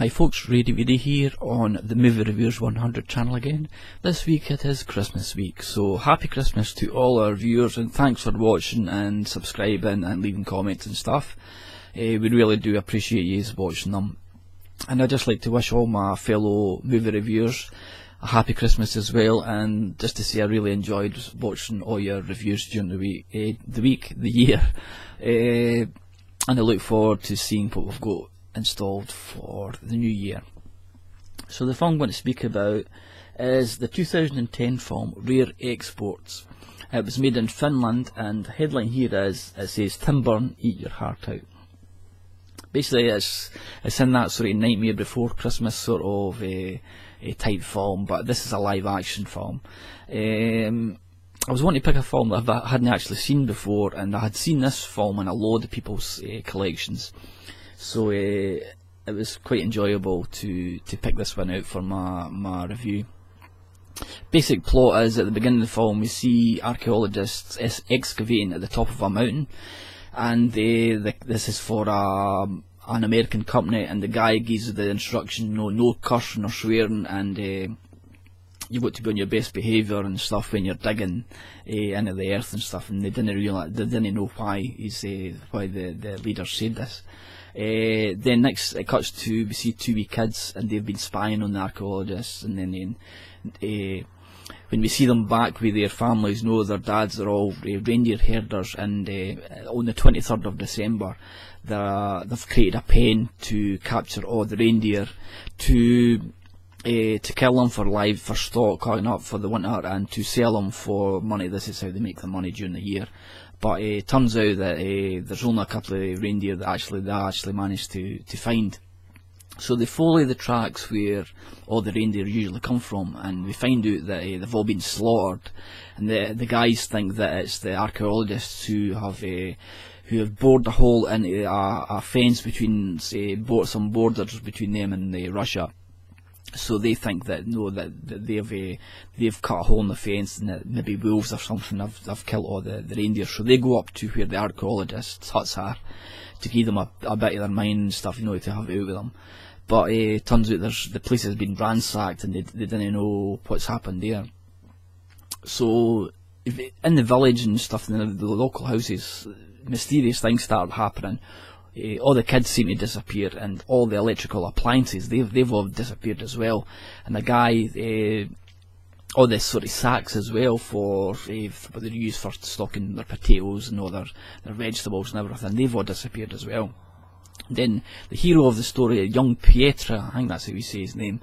Hi folks, RAYDVD here on the Movie Reviewers 100 channel again. This week it is Christmas week, so happy Christmas to all our viewers and thanks for watching and subscribing and leaving comments and stuff. We really do appreciate you watching them. And I'd just like to wish all my fellow movie reviewers a happy Christmas as well, and just to say I really enjoyed watching all your reviews during the year. And I look forward to seeing what we've got installed for the new year. So the film I'm going to speak about is the 2010 film Rare Exports. It was made in Finland, and the headline here is, it says Tim Burton, eat your heart out. Basically it's in that sort of Nightmare Before Christmas sort of a type film, but this is a live action film. I was wanting to pick a film that I hadn't actually seen before, and I had seen this film in a load of people's collections. So it was quite enjoyable to pick this one out for my review. Basic plot is, at the beginning of the film we see archaeologists excavating at the top of a mountain, and this is for an American company, and the guy gives the instruction, no cursing or swearing, and you've got to be on your best behaviour and stuff when you're digging into the earth and stuff, and they didn't know why the leader said this. Then next it cuts to, we see two wee kids, and they've been spying on the archaeologists, and then when we see them back with their families, their dads are all reindeer herders, and on the 23rd of December they've created a pen to capture all the reindeer to kill them for stock coming up for the winter, and to sell them for money. This is how they make their money during the year. But it turns out that there's only a couple of reindeer that they actually managed to find. So they follow the tracks where all the reindeer usually come from, and we find out that they've all been slaughtered, and the guys think that it's the archaeologists who have bored a hole into a fence between, some borders between them and Russia. So they think that they've cut a hole in the fence, and that maybe wolves or something have killed all the reindeer. So they go up to where the archaeologists' huts are to give them a bit of their mind and stuff, to have it out with them. But it turns out the place has been ransacked, and they didn't know what's happened there. So in the village and stuff, in the local houses, mysterious things started happening. All the kids seem to disappear, and all the electrical appliances, they've all disappeared as well. And the guy, all the sort of sacks as well what they're used for stocking their potatoes and all their vegetables and everything, they've all disappeared as well. Then the hero of the story, young Pietra, I think that's how you say his name,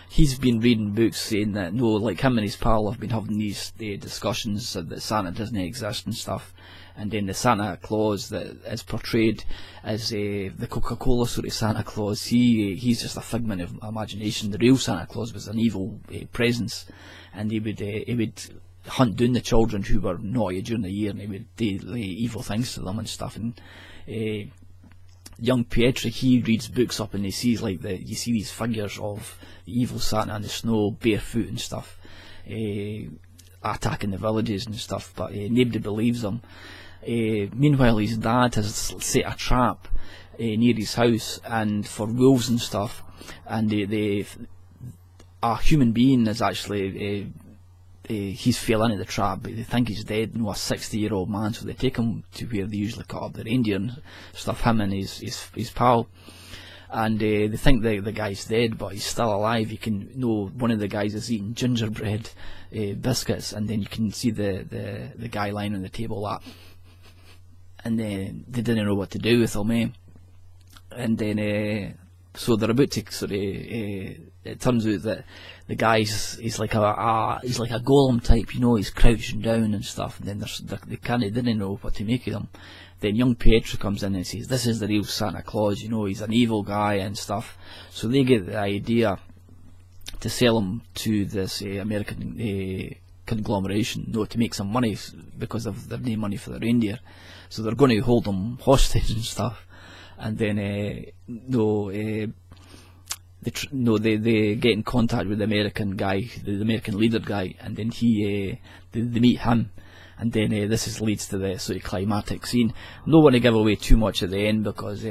he's been reading books saying that like him and his pal have been having these discussions that Santa doesn't exist and stuff. And then the Santa Claus that is portrayed as the Coca-Cola sort of Santa Claus, he's just a figment of imagination. The real Santa Claus was an evil presence, and he would hunt down the children who were naughty during the year, and he would do evil things to them and stuff. And young Pietro, he reads books up, and he sees you see these figures of the evil Santa in the snow, barefoot and stuff, attacking the villages and stuff, but nobody believes them. Meanwhile, his dad has set a trap near his house and for wolves and stuff, and a human being is actually he's fell into the trap, but they think he's dead, a 60-year-old man, so they take him to where they usually cut up the reindeer and stuff, him and his pal, and they think the guy's dead, but he's still alive. You can one of the guys is eating gingerbread biscuits, and then you can see the guy lying on the table and then they didn't know what to do with him, and then so they're about to it turns out that the guy's like a golem type, he's crouching down and stuff, and then they didn't know what to make of him. Then young Pietro comes in and says, this is the real Santa Claus, he's an evil guy and stuff. So they get the idea to sell him to this American conglomeration, to make some money, because they've no money for the reindeer. So they're going to hold him hostage and stuff. And then they get in contact with the American guy, the American leader guy, and then they meet him. And then this leads to the sort of climatic scene. I don't want to give away too much at the end, because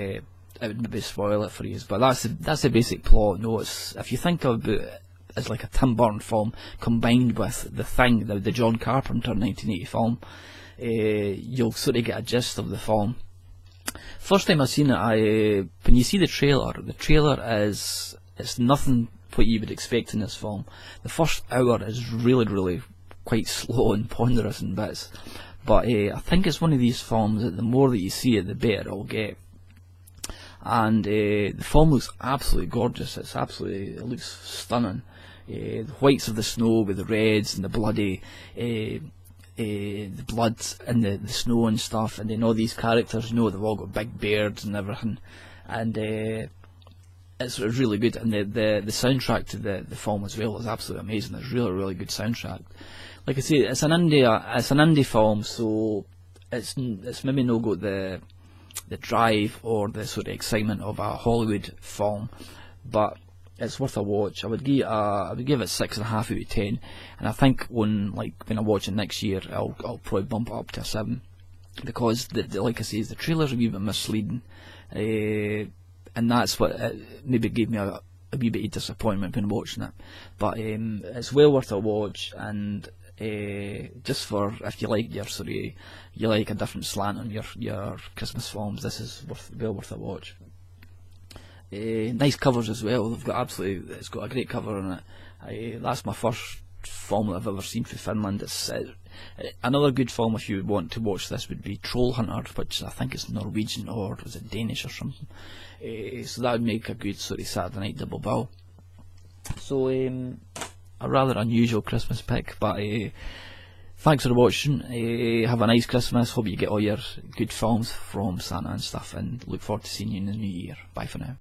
maybe spoil it for you, but that's the basic plot. No, if you think about it as like a Tim Burton film combined with The Thing, the John Carpenter 1980 film, you'll sort of get a gist of the film. First time I've seen it, when you see the trailer it's nothing what you would expect in this film. The first hour is really quite slow and ponderous in bits, but I think it's one of these films that the more that you see it, the better it'll get. And the film looks absolutely gorgeous. It looks stunning. The whites of the snow with the reds and the bloody, the blood and the snow and stuff, and then all these characters, they've all got big beards and everything, and it's really good. And the soundtrack to the film as well is absolutely amazing. It's really good soundtrack. Like I say, it's an indie film, so it's maybe not got the drive or the sort of excitement of a Hollywood film, but it's worth a watch. I would give it 6.5 out of 10, and I think when I watch it next year, I'll probably bump it up to a 7, because like I say, the trailer's a wee bit misleading, and that's what maybe gave me a wee bit of disappointment when watching it. But it's well worth a watch, and just for if you like you like a different slant on your Christmas films, this is well worth a watch. Nice covers as well. It's got a great cover on it. That's my first film that I've ever seen from Finland. It's another good film if you want to watch this would be Troll Hunter, which I think is Norwegian, or was it Danish or something. So that would make a good sort of Saturday night double bill. So a rather unusual Christmas pick, but thanks for watching. Have a nice Christmas. Hope you get all your good films from Santa and stuff, and look forward to seeing you in the new year. Bye for now.